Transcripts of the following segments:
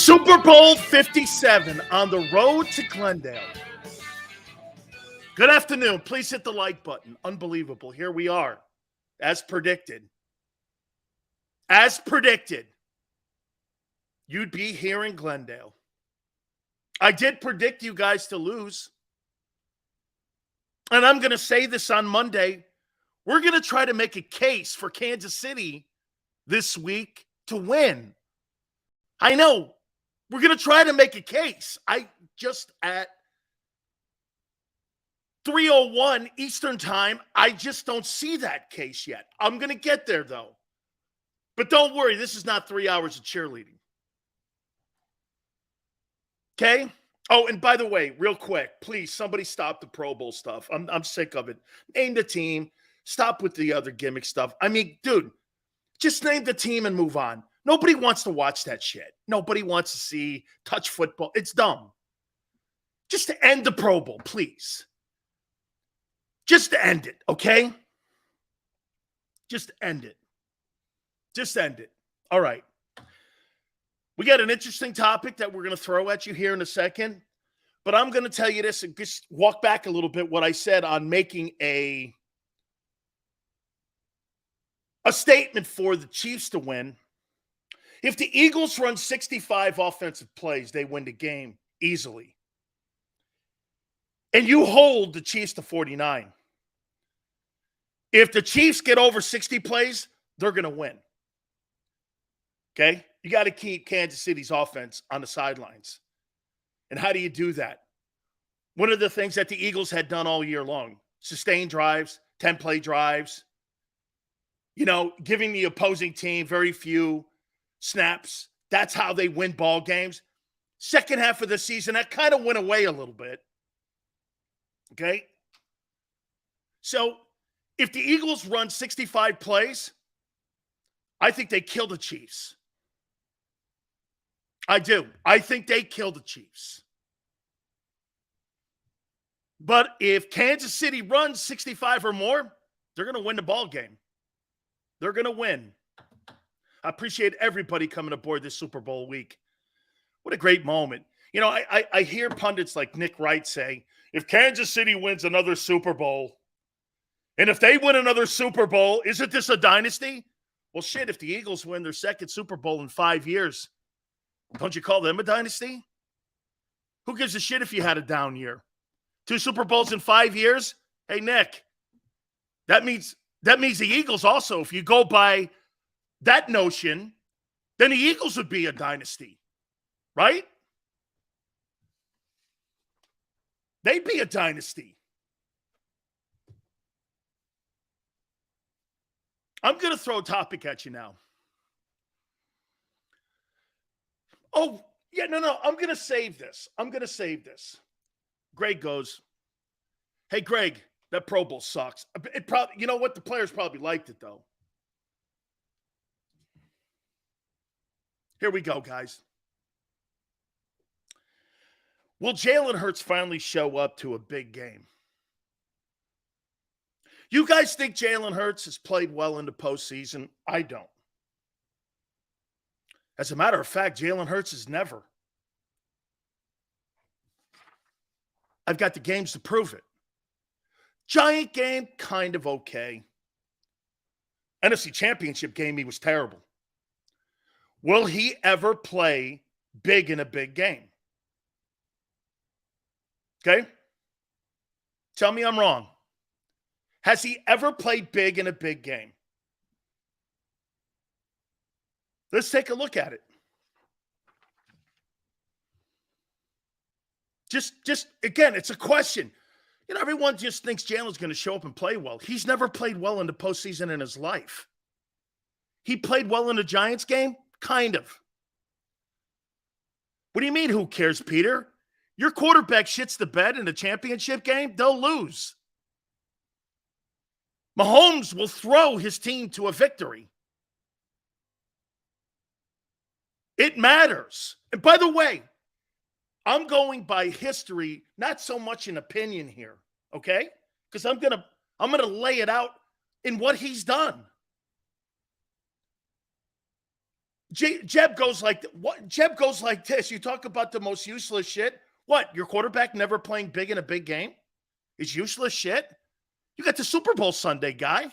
Super Bowl 57 on the road to Glendale. Good afternoon. Please hit the like button. Unbelievable. Here we are, as predicted. As predicted, you'd be here in Glendale. I did predict you guys to lose. And I'm going to say this on Monday. We're going to try to make a case for Kansas City this week to win. I know. We're going to try to make a case. I just at 3:01 Eastern time, I just don't see that case yet. I'm going to get there, though. But don't worry, this is not 3 hours of cheerleading. Okay? Oh, and by the way, real quick, please, somebody stop the Pro Bowl stuff. I'm sick of it. Name the team. Stop with the other gimmick stuff. I mean, dude, just name the team and move on. Nobody wants to watch that shit. Nobody wants to see touch football. It's dumb. Just to end the Pro Bowl, please. Just to end it, okay? Just end it. Just end it. All right. We got an interesting topic that we're going to throw at you here in a second. But I'm going to tell you this and just walk back a little bit what I said on making a statement for the Chiefs to win. If the Eagles run 65 offensive plays, they win the game easily. And you hold the Chiefs to 49. If the Chiefs get over 60 plays, they're going to win. Okay? You got to keep Kansas City's offense on the sidelines. And how do you do that? One of the things that the Eagles had done all year long, sustained drives, 10-play drives, giving the opposing team very few snaps. That's how they win ball games. Second half of the season, that kind of went away a little bit. Okay? So, if the Eagles run 65 plays, I think they kill the Chiefs. I do. I think they kill the Chiefs. But if Kansas City runs 65 or more, they're going to win the ball game. They're going to win. I appreciate everybody coming aboard this Super Bowl week. What a great moment. I hear pundits like Nick Wright say, if Kansas City wins another Super Bowl, and if they win another Super Bowl, isn't this a dynasty? Well, shit, if the Eagles win their second Super Bowl in 5 years, don't you call them a dynasty? Who gives a shit if you had a down year? 2 Super Bowls in 5 years? Hey, Nick, that means the Eagles also, if you go by that notion, then the Eagles would be a dynasty, right? They'd be a dynasty. I'm going to throw a topic at you now. Oh, yeah, no. I'm going to save this. Greg goes, hey, Greg, that Pro Bowl sucks. It probably, you know what? The players probably liked it, though. Here we go, guys. Will Jalen Hurts finally show up to a big game? You guys think Jalen Hurts has played well in the postseason? I don't. As a matter of fact, Jalen Hurts has never. I've got the games to prove it. Giant game, kind of okay. NFC Championship game, he was terrible. Will he ever play big in a big game? Okay? Tell me I'm wrong. Has he ever played big in a big game? Let's take a look at it. Just again, it's a question. Everyone just thinks Jalen's going to show up and play well. He's never played well in the postseason in his life. He played well in the Giants game? Kind of. What do you mean, who cares, Peter? Your quarterback shits the bed in a championship game, they'll lose. Mahomes will throw his team to a victory. It matters. And by the way, I'm going by history, not so much an opinion here, okay? Because I'm gonna lay it out in what he's done. Jeb goes like what? Jeb goes like this. You talk about the most useless shit. What? Your quarterback never playing big in a big game is useless shit. You got the Super Bowl Sunday, guy.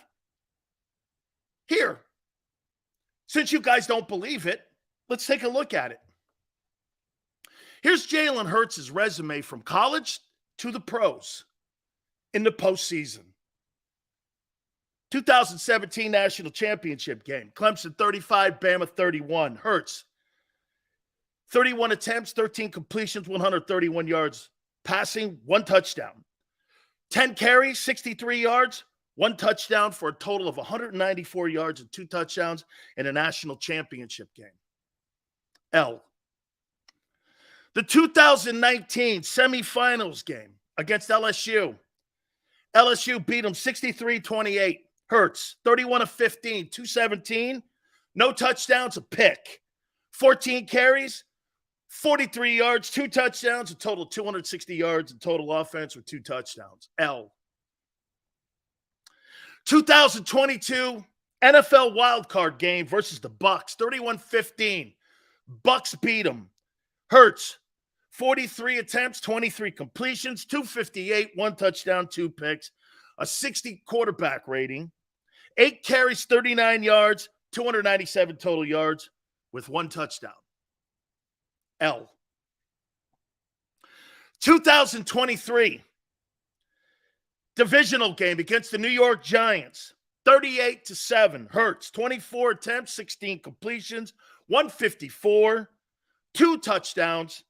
Here, since you guys don't believe it, let's take a look at it. Here's Jalen Hurts' resume from college to the pros in the postseason. 2017 National Championship game. Clemson 35, Bama 31. Hurts, 31 attempts, 13 completions, 131 yards passing, 1 touchdown. 10 carries, 63 yards, 1 touchdown for a total of 194 yards and 2 touchdowns in a national championship game. L. The 2019 semifinals game against LSU. LSU beat them 63-28. Hurts, 31 of 15, 217, no touchdowns, a pick. 14 carries, 43 yards, 2 touchdowns, a total of 260 yards in total offense with 2 touchdowns. L. 2022 NFL wildcard game versus the Bucs, 31-15. Bucs beat them. Hurts, 43 attempts, 23 completions, 258, 1 touchdown, 2 picks, a 60 quarterback rating, 8 carries, 39 yards, 297 total yards with 1 touchdown. L. 2023 divisional game against the New York Giants, 38-7. Hurts, 24 attempts, 16 completions, 154, 2 touchdowns,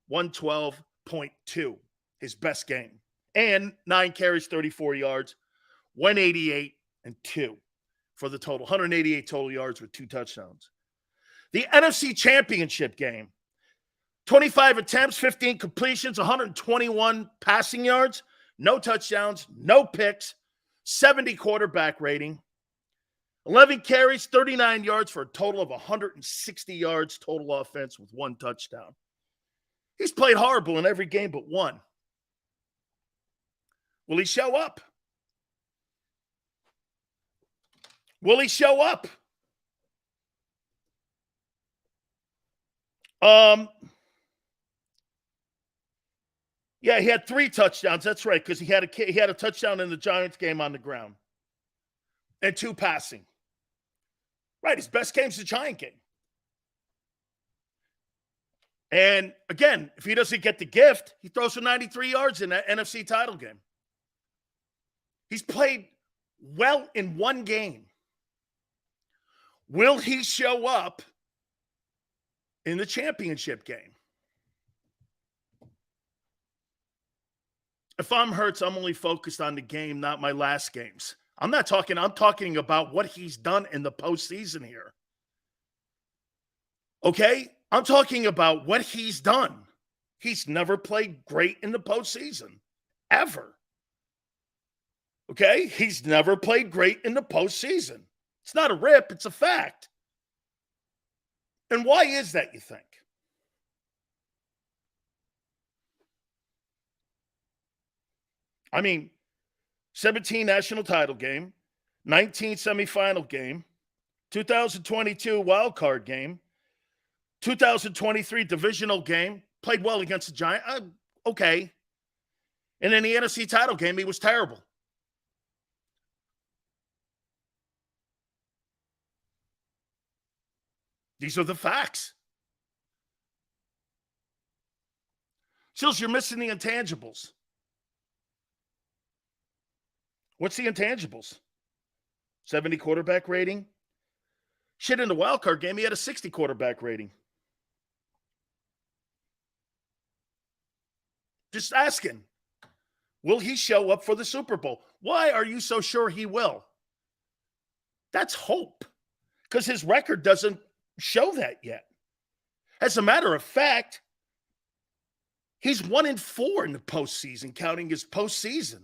112.2, his best game. And 9 carries, 34 yards, 188 and 2 for the total. 188 total yards with 2 touchdowns. The NFC Championship game, 25 attempts, 15 completions, 121 passing yards, no touchdowns, no picks, 70 quarterback rating, 11 carries, 39 yards for a total of 160 yards total offense with 1 touchdown. He's played horrible in every game but 1. Will he show up? Will he show up? Yeah, he had 3 touchdowns. That's right, because he had a touchdown in the Giants game on the ground and 2 passing. Right, his best game's the Giant game. And again, if he doesn't get the gift, he throws for 93 yards in that NFC title game. He's played well in 1 game. Will he show up in the championship game? If I'm Hurts, I'm only focused on the game, not my last games. I'm talking about what he's done in the postseason here. Okay? I'm talking about what he's done. He's never played great in the postseason, ever. Okay? He's never played great in the postseason. It's not a rip, it's a fact. And why is that, you think? I mean, 17 national title game, 19 semifinal game, 2022 wild card game, 2023 divisional game, played well against the Giants. Okay. And in the NFC title game, he was terrible. These are the facts. Sills, you're missing the intangibles. What's the intangibles? 70 quarterback rating? Shit, in the wild card game, he had a 60 quarterback rating. Just asking. Will he show up for the Super Bowl? Why are you so sure he will? That's hope. Because his record doesn't show that yet. As a matter of fact, he's 1-4 in the postseason, counting his postseason.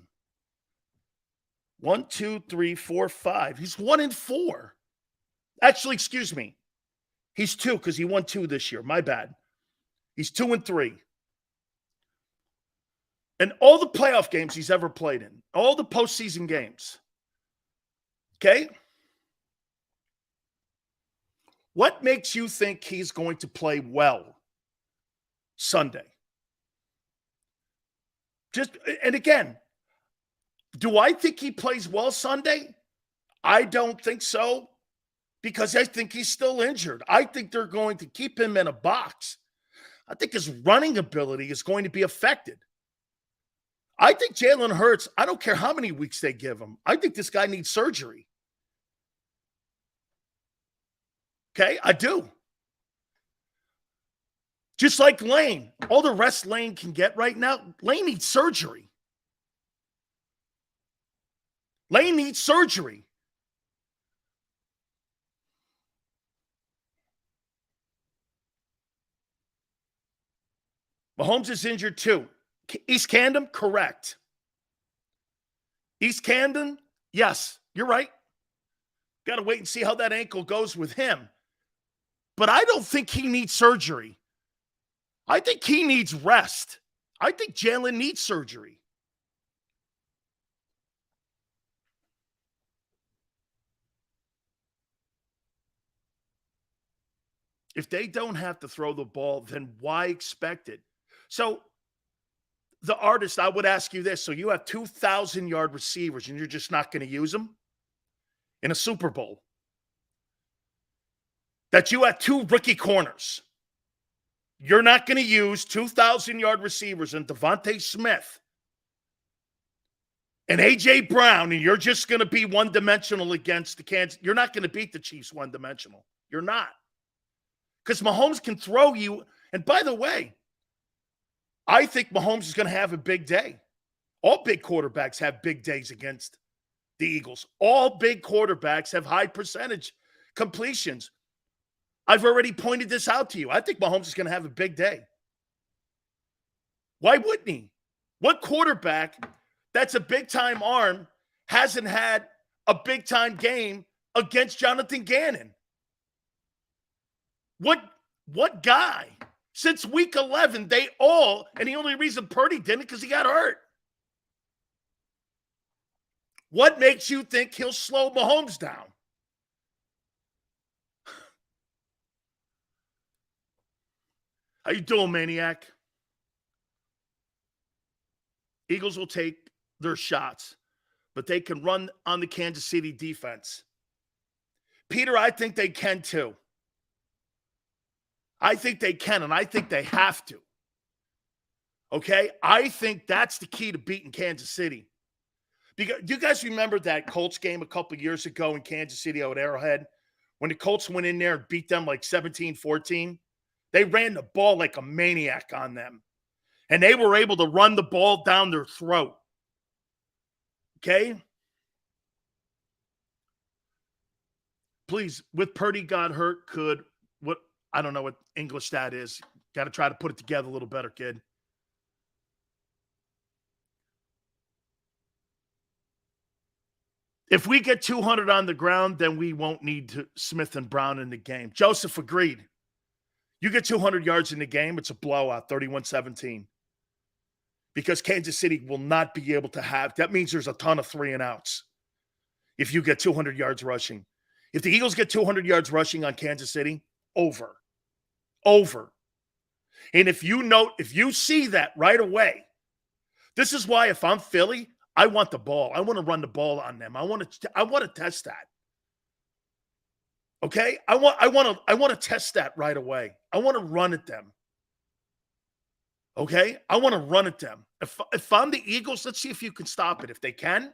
1, 2, 3, 4, 5. He's 1-4. Actually, excuse me. He's 2 because he won 2 this year. My bad. He's 2-3. And all the playoff games he's ever played in, all the postseason games. Okay? What makes you think he's going to play well Sunday? And again, do I think he plays well Sunday? I don't think so, because I think he's still injured. I think they're going to keep him in a box. I think his running ability is going to be affected. I think Jalen Hurts, I don't care how many weeks they give him, I think this guy needs surgery. Okay, I do. Just like Lane. All the rest Lane can get right now, Lane needs surgery. Lane needs surgery. Mahomes is injured too. East Camden, correct. East Camden, yes, you're right. Got to wait and see how that ankle goes with him. But I don't think he needs surgery. I think he needs rest. I think Jalen needs surgery. If they don't have to throw the ball, then why expect it? So the artist, I would ask you this. So you have 2,000-yard receivers and you're just not going to use them in a Super Bowl? That you have two rookie corners. You're not going to use 2,000-yard receivers and Devonta Smith and A.J. Brown, and you're just going to be one-dimensional against the Kansas. You're not going to beat the Chiefs one-dimensional. You're not. Because Mahomes can throw you. And by the way, I think Mahomes is going to have a big day. All big quarterbacks have big days against the Eagles. All big quarterbacks have high percentage completions. I've already pointed this out to you. I think Mahomes is going to have a big day. Why wouldn't he? What quarterback that's a big-time arm hasn't had a big-time game against Jonathan Gannon? What guy? Since week 11, they all, and the only reason Purdy didn't because he got hurt. What makes you think he'll slow Mahomes down? How you doing, Maniac? Eagles will take their shots, but they can run on the Kansas City defense. Peter, I think they can too. I think they can, and I think they have to. Okay? I think that's the key to beating Kansas City. Because, do you guys remember that Colts game a couple years ago in Kansas City out at Arrowhead? When the Colts went in there and beat them like 17-14? They ran the ball like a maniac on them. And they were able to run the ball down their throat. Okay? Please, with Purdy got hurt, I don't know what English that is. Got to try to put it together a little better, kid. If we get 200 on the ground, then we won't need Smith and Brown in the game. Joseph agreed. You get 200 yards in the game, it's a blowout, 31-17. Because Kansas City will not be able to have – that means there's a ton of 3-and-outs if you get 200 yards rushing. If the Eagles get 200 yards rushing on Kansas City, over. And if you see that right away, this is why if I'm Philly, I want the ball. I want to run the ball on them. I want to test that. Okay? I want to test that right away. I want to run at them. Okay? I want to run at them. If I'm the Eagles, let's see if you can stop it. If they can.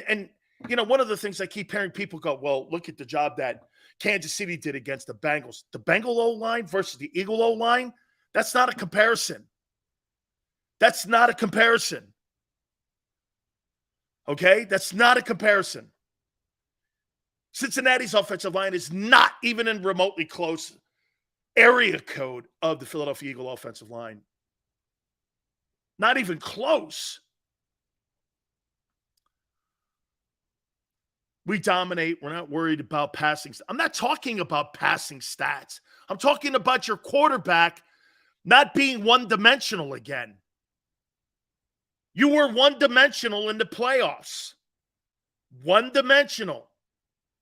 And you know, one of the things I keep hearing people go, well, look at the job that Kansas City did against the Bengals. The Bengal O-line versus the Eagle O-line, that's not a comparison. That's not a comparison. Okay? That's not a comparison. Cincinnati's offensive line is not even in remotely close area code of the Philadelphia Eagle offensive line. Not even close. We dominate. We're not worried about passing. I'm not talking about passing stats. I'm talking about your quarterback not being one-dimensional again. You were one-dimensional in the playoffs. One-dimensional.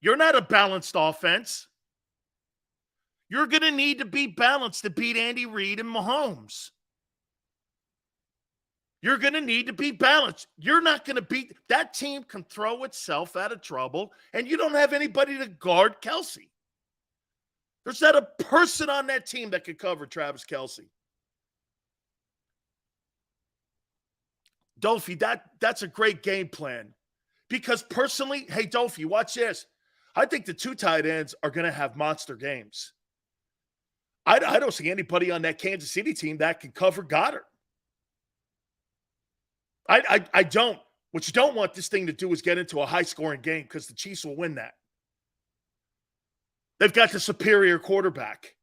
You're not a balanced offense. You're going to need to be balanced to beat Andy Reid and Mahomes. You're going to need to be balanced. You're not going to beat – that team can throw itself out of trouble, and you don't have anybody to guard Kelce. There's not a person on that team that could cover Travis Kelce. Dolphy, that's a great game plan. Because personally, hey, Dolphy, watch this. I think the two tight ends are going to have monster games. I don't see anybody on that Kansas City team that can cover Goddard. I don't. What you don't want this thing to do is get into a high-scoring game because the Chiefs will win that. They've got the superior quarterback.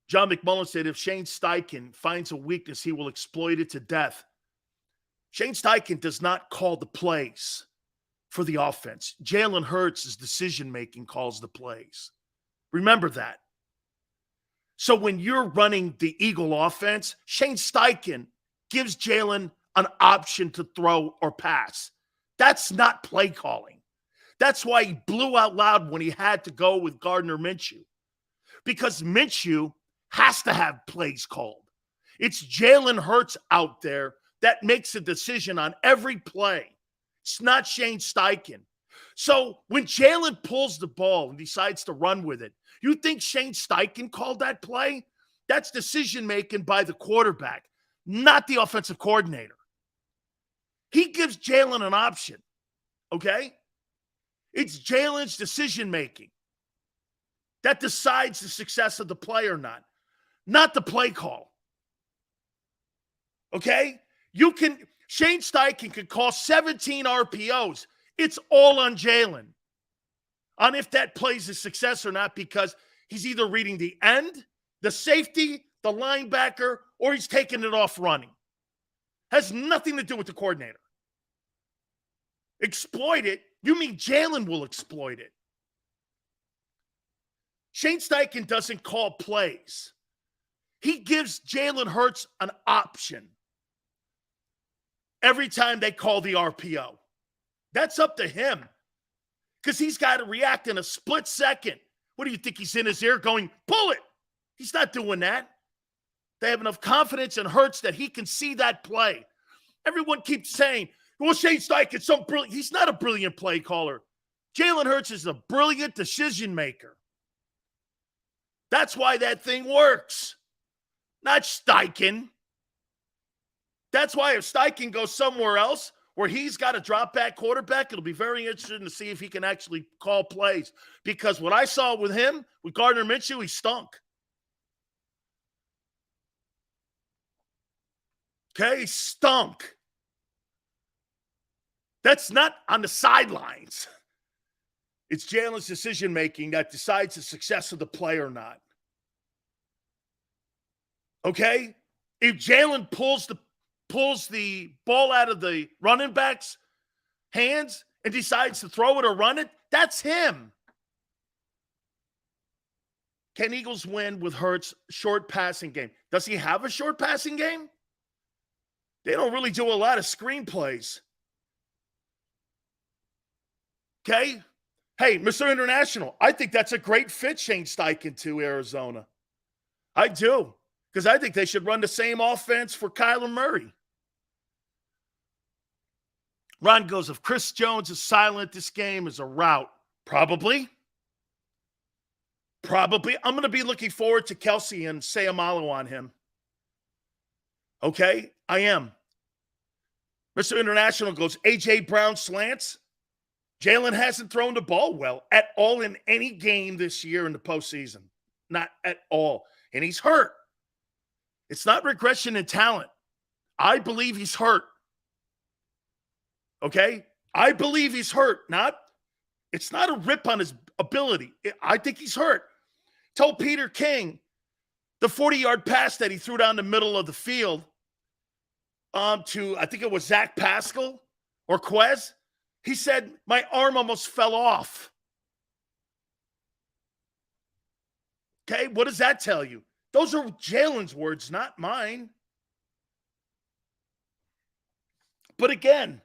John McMullen said if Shane Steichen finds a weakness, he will exploit it to death. Shane Steichen does not call the plays for the offense. Jalen Hurts' decision-making calls the plays. Remember that. So when you're running the Eagle offense, Shane Steichen gives Jalen an option to throw or pass. That's not play calling. That's why he blew out loud when he had to go with Gardner Minshew. Because Minshew has to have plays called. It's Jalen Hurts out there that makes a decision on every play. It's not Shane Steichen. So when Jalen pulls the ball and decides to run with it, you think Shane Steichen called that play? That's decision-making by the quarterback, not the offensive coordinator. He gives Jalen an option, okay? It's Jalen's decision-making that decides the success of the play or not the play call. Okay? Shane Steichen can call 17 RPOs. It's all on Jalen on if that play's a success or not because he's either reading the end, the safety, the linebacker, or he's taking it off running. Has nothing to do with the coordinator. Exploit it? You mean Jalen will exploit it. Shane Steichen doesn't call plays. He gives Jalen Hurts an option every time they call the RPO. That's up to him because he's got to react in a split second. What do you think? He's in his ear going, pull it. He's not doing that. They have enough confidence in Hurts that he can see that play. Everyone keeps saying, well, Shane Steichen's so brilliant. He's not a brilliant play caller. Jalen Hurts is a brilliant decision maker. That's why that thing works. Not Steichen. That's why if Steichen goes somewhere else where he's got a drop-back quarterback, it'll be very interesting to see if he can actually call plays. Because what I saw with him, with Gardner Minshew, he stunk. Okay, he stunk. That's not on the sidelines. It's Jalen's decision-making that decides the success of the play or not. Okay? If Jalen pulls the ball out of the running back's hands and decides to throw it or run it, that's him. Can Eagles win with Hurts' short passing game? Does he have a short passing game? They don't really do a lot of screenplays. Okay? Hey, Mr. International, I think that's a great fit, Shane Steichen, to Arizona. I do. Because I think they should run the same offense for Kyler Murray. Ron goes, if Chris Jones is silent, this game is a rout. Probably. I'm going to be looking forward to Kelce and Sayamalo on him. Okay? I am. Mr. International goes, A.J. Brown slants. Jalen hasn't thrown the ball well at all in any game this year in the postseason. Not at all. And he's hurt. It's not regression in talent. I believe he's hurt. Okay? I believe he's hurt. It's not a rip on his ability. I think he's hurt. Told Peter King the 40-yard pass that he threw down the middle of the field to, I think it was Zach Pascal or Quez. He said, my arm almost fell off. Okay? What does that tell you? Those are Jalen's words, not mine. But again,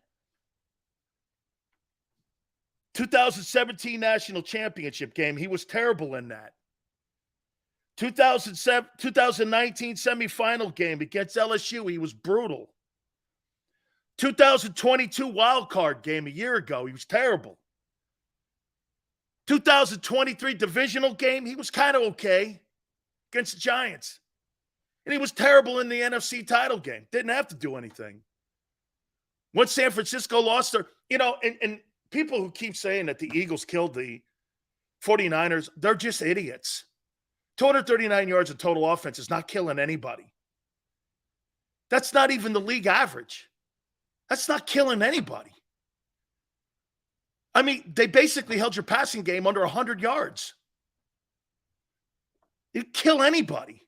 2017 national championship game, he was terrible in that. 2019 semifinal game against LSU, he was brutal. 2022 wild card game a year ago, he was terrible. 2023 divisional game, he was kind of okay against the Giants. And he was terrible in the NFC title game. Didn't have to do anything. Once San Francisco lost their, and people who keep saying that the Eagles killed the 49ers, they're just idiots. 239 yards of total offense is not killing anybody. That's not even the league average. That's not killing anybody. I mean, they basically held your passing game under 100 yards. It'd kill anybody.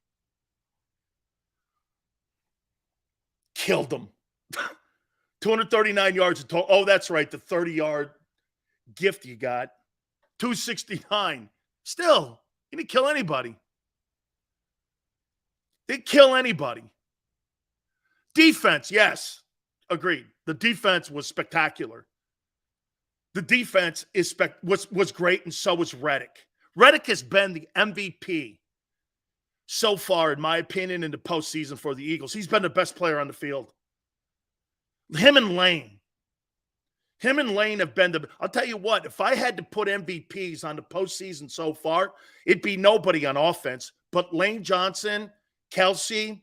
Killed them. 239 yards of total. Oh, that's right. The 30-yard gift you got. 269. Still, he didn't kill anybody. Didn't kill anybody. Defense, yes. Agreed. The defense was spectacular. The defense was great, and so was Reddick. Reddick has been the MVP so far, in my opinion, in the postseason for the Eagles. He's been the best player on the field. Him and Lane have been the – I'll tell you what, if I had to put MVPs on the postseason so far, it'd be nobody on offense but Lane Johnson, Kelsey.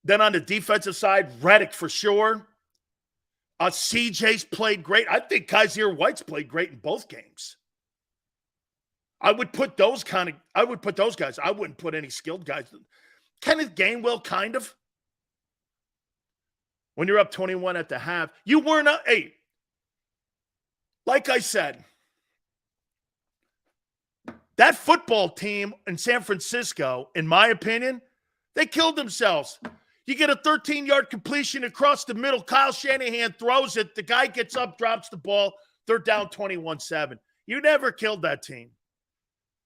Then on the defensive side, Reddick for sure. CJ's played great. I think Kaiser White's played great in both games. I would put those guys. I wouldn't put any skilled guys. Kenneth Gainwell, kind of. When you're up 21 at the half, you weren't – hey, like I said, that football team in San Francisco, in my opinion, they killed themselves. You get a 13-yard completion across the middle. Kyle Shanahan throws it. The guy gets up, drops the ball. They're down 21-7. You never killed that team.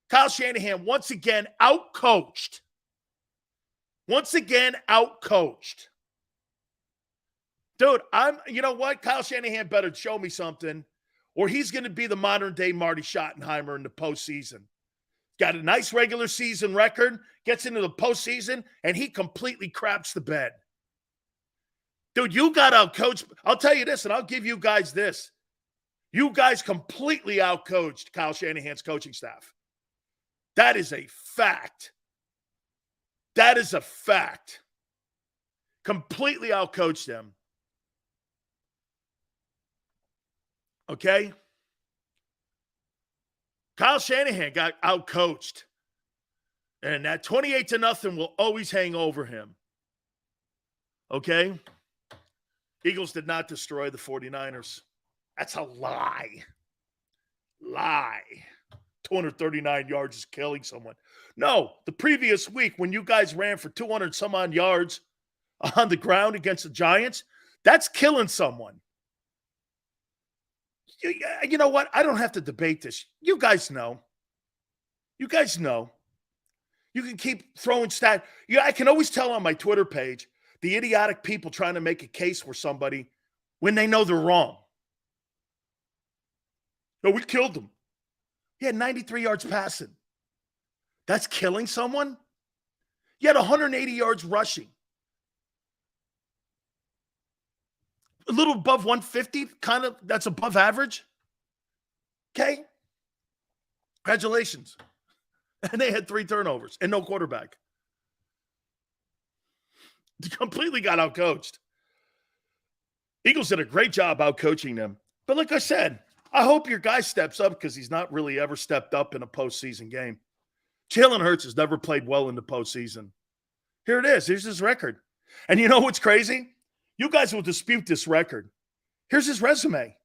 Kyle Shanahan, once again, outcoached. Dude, you know what? Kyle Shanahan better show me something, or he's going to be the modern-day Marty Schottenheimer in the postseason. Got a nice regular season record, gets into the postseason, and he completely craps the bed. Dude, you got outcoached. I'll tell you this, and I'll give you guys this. You guys completely outcoached Kyle Shanahan's coaching staff. That is a fact. Completely outcoached them. Okay? Kyle Shanahan got outcoached. And that 28-0 will always hang over him. Okay? Eagles did not destroy the 49ers. That's a lie. 239 yards is killing someone. No, the previous week when you guys ran for 200 some odd yards on the ground against the Giants, that's killing someone. You know what? I don't have to debate this. You guys know. You can keep throwing stats. I can always tell on my Twitter page the idiotic people trying to make a case for somebody when they know they're wrong. No, we killed them. He had 93 yards passing. That's killing someone? You had 180 yards rushing. A little above 150, kind of, that's above average. Okay? Congratulations. And they had 3 turnovers and no quarterback. They completely got outcoached. Eagles did a great job outcoaching them. But like I said, I hope your guy steps up because he's not really ever stepped up in a postseason game. Jalen Hurts has never played well in the postseason. Here it is. Here's his record. And you know what's crazy? You guys will dispute this record. Here's his resume.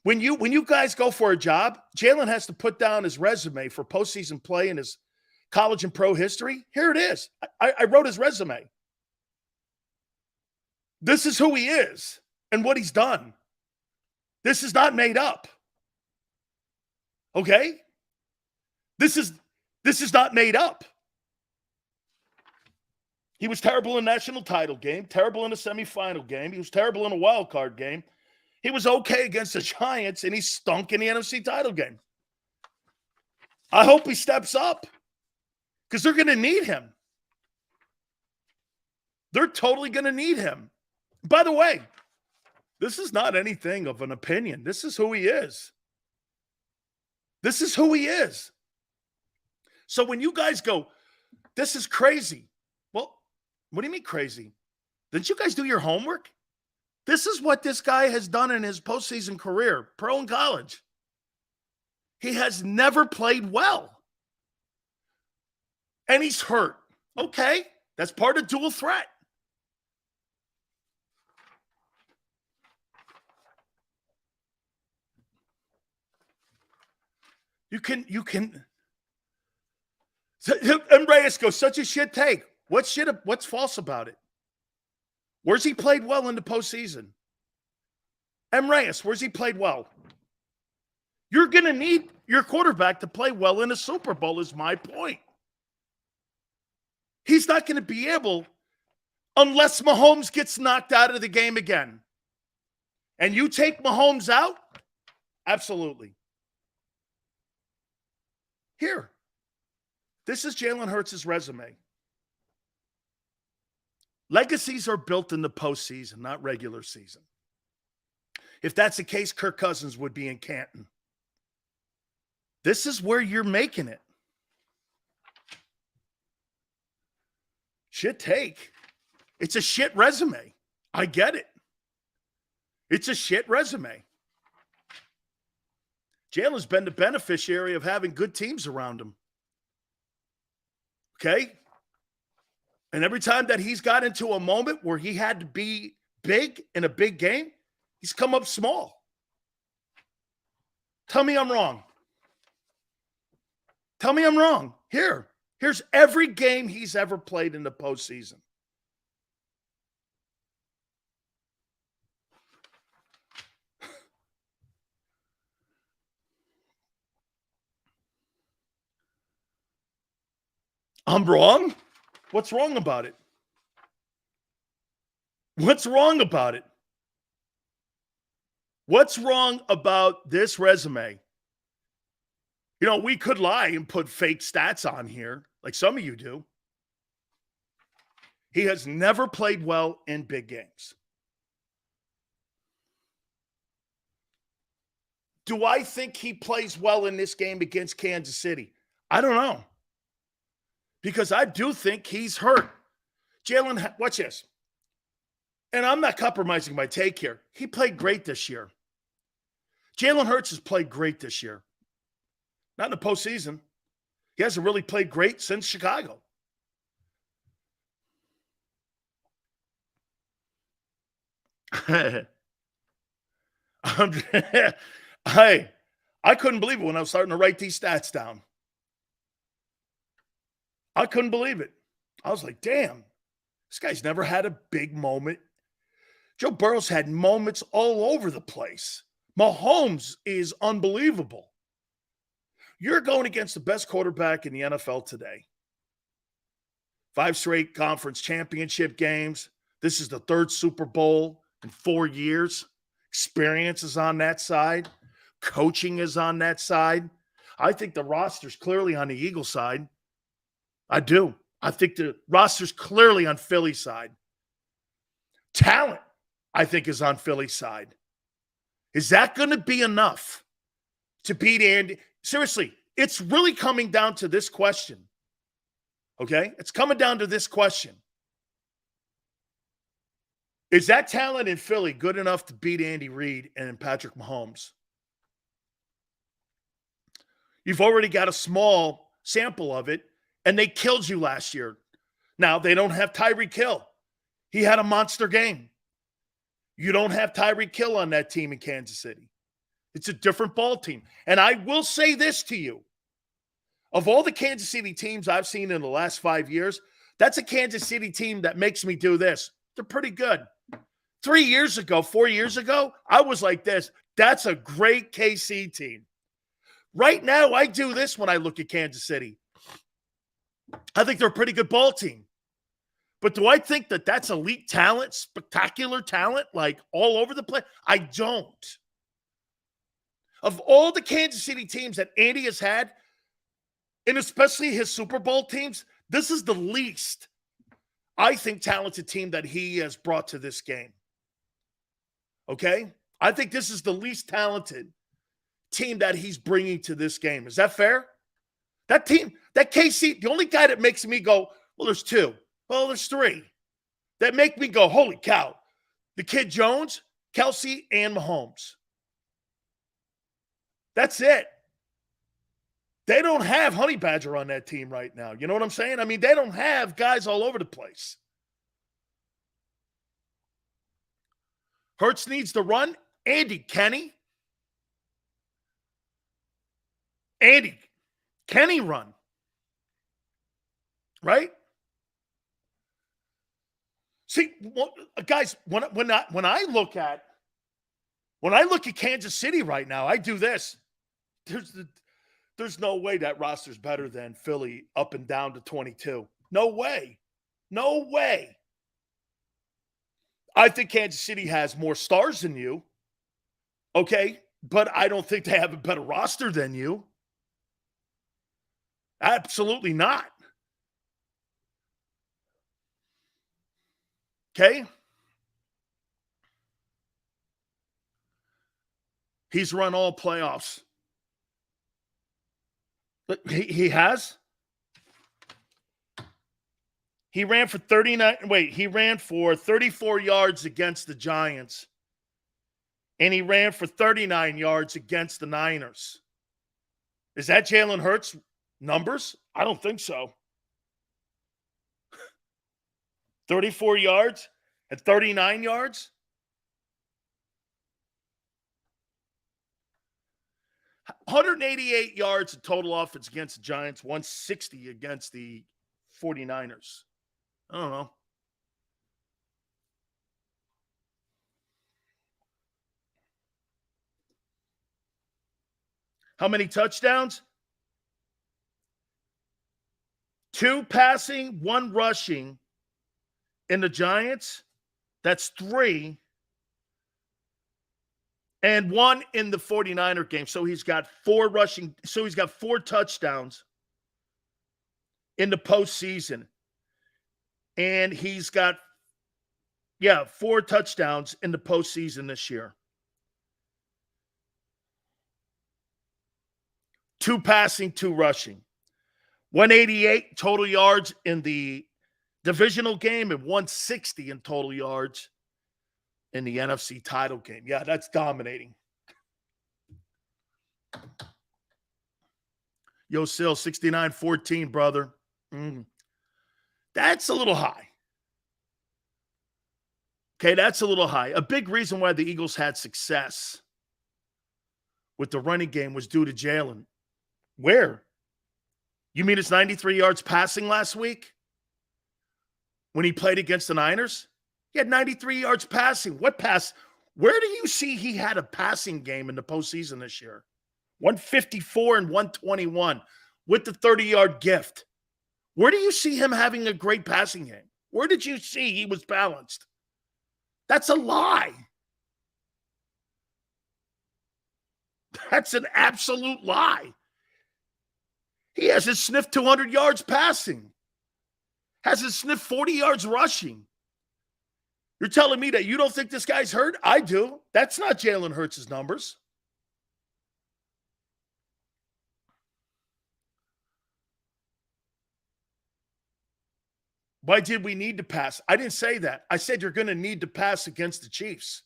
When you guys go for a job, Jalen has to put down his resume for postseason play in his college and pro history. Here it is. I wrote his resume. This is who he is and what he's done. This is not made up. Okay? This is not made up. He was terrible in the national title game, terrible in a semifinal game. He was terrible in a wild card game. He was okay against the Giants, and he stunk in the NFC title game. I hope he steps up because they're going to need him. They're totally going to need him. By the way, this is not anything of an opinion. This is who he is. This is who he is. So when you guys go, this is crazy. Well, what do you mean crazy? Didn't you guys do your homework? This is what this guy has done in his postseason career, pro and college. He has never played well. And he's hurt. Okay, that's part of dual threat. You can. And Reyes goes, such a shit take. What's false about it? Where's he played well in the postseason? M. Reyes, where's he played well? You're going to need your quarterback to play well in a Super Bowl is my point. He's not going to be able unless Mahomes gets knocked out of the game again. And you take Mahomes out? Absolutely. Here. This is Jalen Hurts' resume. Legacies are built in the postseason, not regular season. If that's the case, Kirk Cousins would be in Canton. This is where you're making it. Shit take. It's a shit resume. I get it. It's a shit resume. Jalen's been the beneficiary of having good teams around him. Okay? And every time that he's got into a moment where he had to be big in a big game, he's come up small. Tell me I'm wrong. Tell me I'm wrong. Here's every game he's ever played in the postseason. I'm wrong? What's wrong about it? What's wrong about it? What's wrong about this resume? You know, we could lie and put fake stats on here, like some of you do. He has never played well in big games. Do I think he plays well in this game against Kansas City? I don't know. Because I do think he's hurt. Jalen, watch this. And I'm not compromising my take here. He played great this year. Jalen Hurts has played great this year. Not in the postseason. He hasn't really played great since Chicago. I couldn't believe it when I was starting to write these stats down. I couldn't believe it. I was like, damn, this guy's never had a big moment. Joe Burrow's had moments all over the place. Mahomes is unbelievable. You're going against the best quarterback in the NFL today. 5 straight conference championship games. This is the 3rd Super Bowl in 4 years. Experience is on that side. Coaching is on that side. I think the roster's clearly on the Eagles side. I do. I think the roster's clearly on Philly's side. Talent, I think, is on Philly's side. Is that going to be enough to beat Andy? Seriously, it's really coming down to this question. Okay? It's coming down to this question. Is that talent in Philly good enough to beat Andy Reid and Patrick Mahomes? You've already got a small sample of it, and they killed you last year. Now, they don't have Tyreek Hill. He had a monster game. You don't have Tyreek Hill on that team in Kansas City. It's a different ball team. And I will say this to you. Of all the Kansas City teams I've seen in the last 5 years, that's a Kansas City team that makes me do this. They're pretty good. 4 years ago, I was like this. That's a great KC team. Right now, I do this when I look at Kansas City. I think they're a pretty good ball team. But do I think that that's elite talent, spectacular talent, like all over the place? I don't. Of all the Kansas City teams that Andy has had, and especially his Super Bowl teams, this is the least, I think, talented team that he has brought to this game. Okay? I think this is the least talented team that he's bringing to this game. Is that fair? That team, that KC, the only guy that makes me go, well, there's two. Well, there's three. That make me go, holy cow. The kid Jones, Kelsey, and Mahomes. That's it. They don't have Honey Badger on that team right now. You know what I'm saying? I mean, they don't have guys all over the place. Hurts needs to run. Andy, Kenny, run. Right? See, guys, when I look at Kansas City right now, I do this. There's no way that roster's better than Philly up and down to 22. No way. No way. I think Kansas City has more stars than you. Okay, but I don't think they have a better roster than you. Absolutely not. Okay? He's run all playoffs. But he has? He ran for 34 yards against the Giants. And he ran for 39 yards against the Niners. Is that Jalen Hurts numbers? I don't think so. 34 yards and 39 yards? $188 yards in total offense against the Giants, 160 against the 49ers. I don't know. How many touchdowns? 2 passing, 1 rushing in the Giants. That's 3. And 1 in the 49er game. So he's got 4 rushing. So he's got 4 touchdowns in the postseason. And he's got, 4 touchdowns in the postseason this year. 2 passing, 2 rushing. 188 total yards in the divisional game and 160 in total yards in the NFC title game. Yeah, that's dominating. Yo, Sil, 69-14, brother. That's a little high. Okay, that's a little high. A big reason why the Eagles had success with the running game was due to Jalen. Where? You mean it's 93 yards passing last week when he played against the Niners? He had 93 yards passing. What pass? Where do you see he had a passing game in the postseason this year? 154 and 121 with the 30-yard gift. Where do you see him having a great passing game? Where did you see he was balanced? That's a lie. That's an absolute lie. He hasn't sniffed 200 yards passing. Hasn't sniffed 40 yards rushing. You're telling me that you don't think this guy's hurt? I do. That's not Jalen Hurts' numbers. Why did we need to pass? I didn't say that. I said you're going to need to pass against the Chiefs.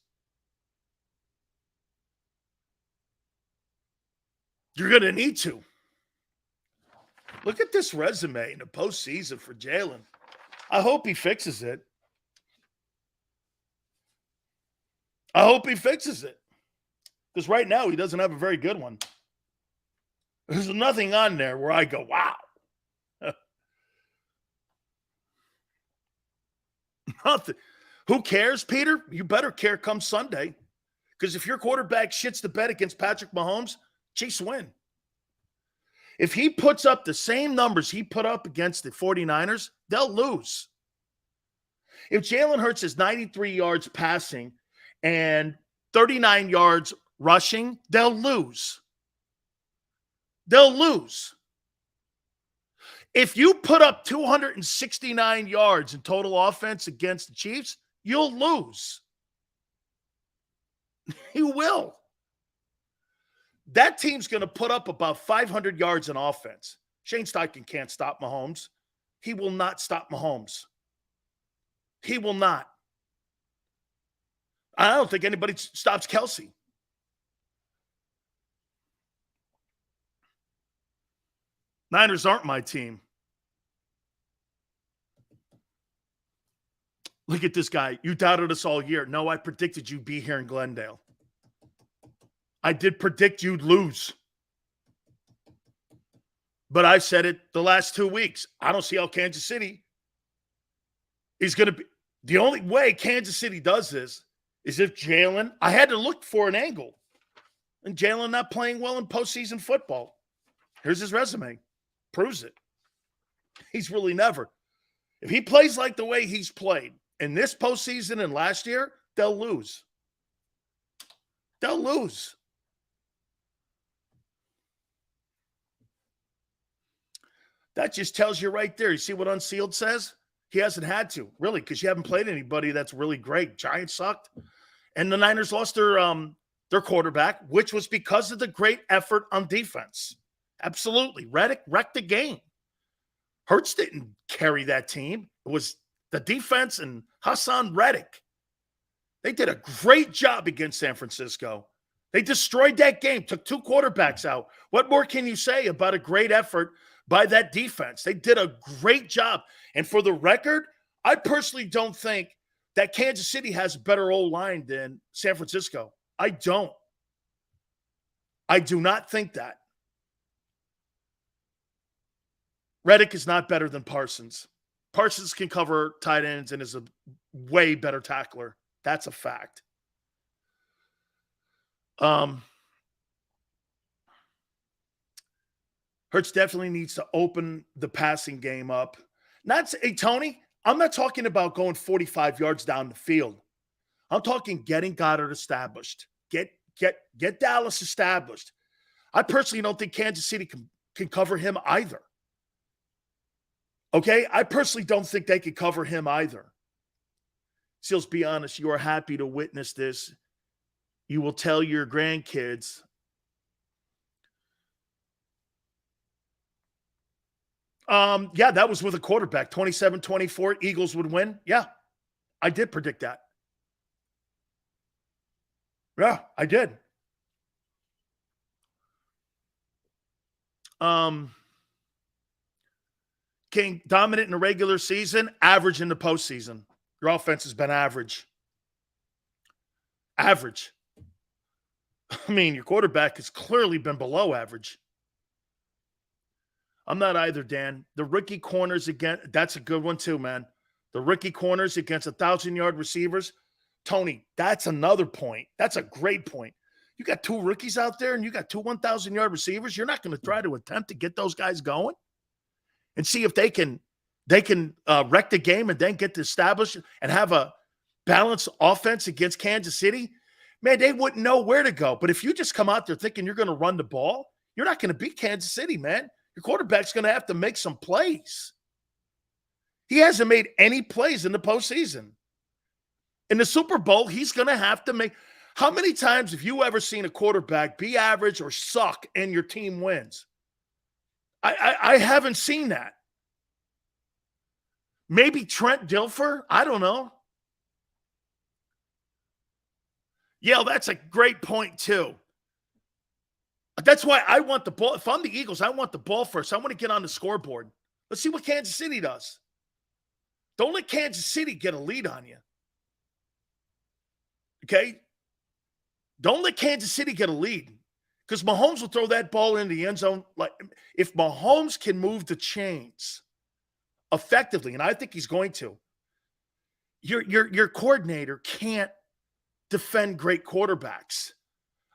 You're going to need to. Look at this resume in the postseason for Jalen. I hope he fixes it. I hope he fixes it. Because right now he doesn't have a very good one. There's nothing on there where I go, wow. Nothing. Who cares, Peter? You better care come Sunday. Because if your quarterback shits the bed against Patrick Mahomes, Chiefs win. If he puts up the same numbers he put up against the 49ers, they'll lose. If Jalen Hurts is 93 yards passing and 39 yards rushing, they'll lose. They'll lose. If you put up 269 yards in total offense against the Chiefs, you'll lose. You will. That team's going to put up about 500 yards in offense. Shane Steichen can't stop Mahomes. He will not stop Mahomes. He will not. I don't think anybody stops Kelsey. Niners aren't my team. Look at this guy. You doubted us all year. No, I predicted you'd be here in Glendale. I did predict you'd lose. But I said it the last 2 weeks. I don't see how Kansas City is going to be. The only way Kansas City does this is if Jalen, I had to look for an angle. And Jalen not playing well in postseason football. Here's his resume. Proves it. He's really never. If he plays like the way he's played in this postseason and last year, they'll lose. They'll lose. That just tells you right there. You see what Unsealed says? He hasn't had to, really, because you haven't played anybody that's really great. Giants sucked. And the Niners lost their quarterback, which was because of the great effort on defense. Absolutely. Reddick wrecked the game. Hurts didn't carry that team. It was the defense and Hassan Reddick. They did a great job against San Francisco. They destroyed that game, took 2 quarterbacks out. What more can you say about a great effort by that defense? They did a great job. And for the record, I personally don't think that Kansas City has a better O-line than San Francisco. I don't. I do not think that. Reddick is not better than Parsons. Parsons can cover tight ends and is a way better tackler. That's a fact. Hurts definitely needs to open the passing game up. Hey, Tony, I'm not talking about going 45 yards down the field. I'm talking getting Goddard established. Get Dallas established. I personally don't think Kansas City can cover him either. Okay? I personally don't think they can cover him either. Seals, be honest, you are happy to witness this. You will tell your grandkids. Yeah, that was with a quarterback. 27-24, Eagles would win. Yeah, I did predict that. Yeah, I did. King, dominant in the regular season, average in the postseason. Your offense has been average. Average. I mean, your quarterback has clearly been below average. I'm not either, Dan. The rookie corners again, that's a good one too, man. The rookie corners against 1,000-yard receivers. Tony, that's another point. That's a great point. You got 2 rookies out there and you got 2 1,000-yard receivers. You're not going to try to attempt to get those guys going and see if they can wreck the game and then get to establish and have a balanced offense against Kansas City. Man, they wouldn't know where to go. But if you just come out there thinking you're going to run the ball, you're not going to beat Kansas City, man. Your quarterback's going to have to make some plays. He hasn't made any plays in the postseason. In the Super Bowl, he's going to have to make. How many times have you ever seen a quarterback be average or suck and your team wins? I haven't seen that. Maybe Trent Dilfer? I don't know. Yeah, that's a great point too. That's why I want the ball. If I'm the Eagles, I want the ball first. I want to get on the scoreboard. Let's see what Kansas City does. Don't let Kansas City get a lead on you. Okay? Don't let Kansas City get a lead because Mahomes will throw that ball in the end zone. Like if Mahomes can move the chains effectively, and I think he's going to, your coordinator can't defend great quarterbacks.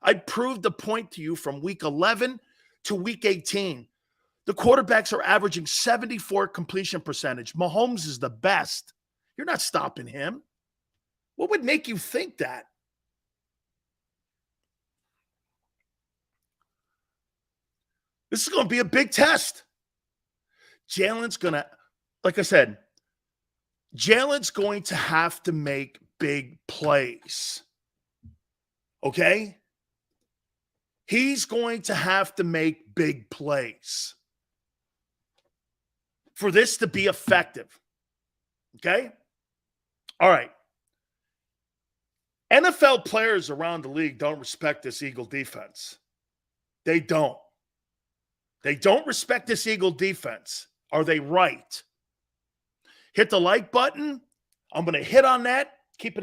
I proved the point to you from week 11 to week 18. The quarterbacks are averaging 74 completion percentage. Mahomes is the best. You're not stopping him. What would make you think that? This is going to be a big test. Jalen's going to, like I said, Jalen's going to have to make big plays. Okay? He's going to have to make big plays for this to be effective. Okay? All right. NFL players around the league don't respect this Eagle defense. They don't. They don't respect this Eagle defense. Are they right? Hit the like button. I'm going to hit on that.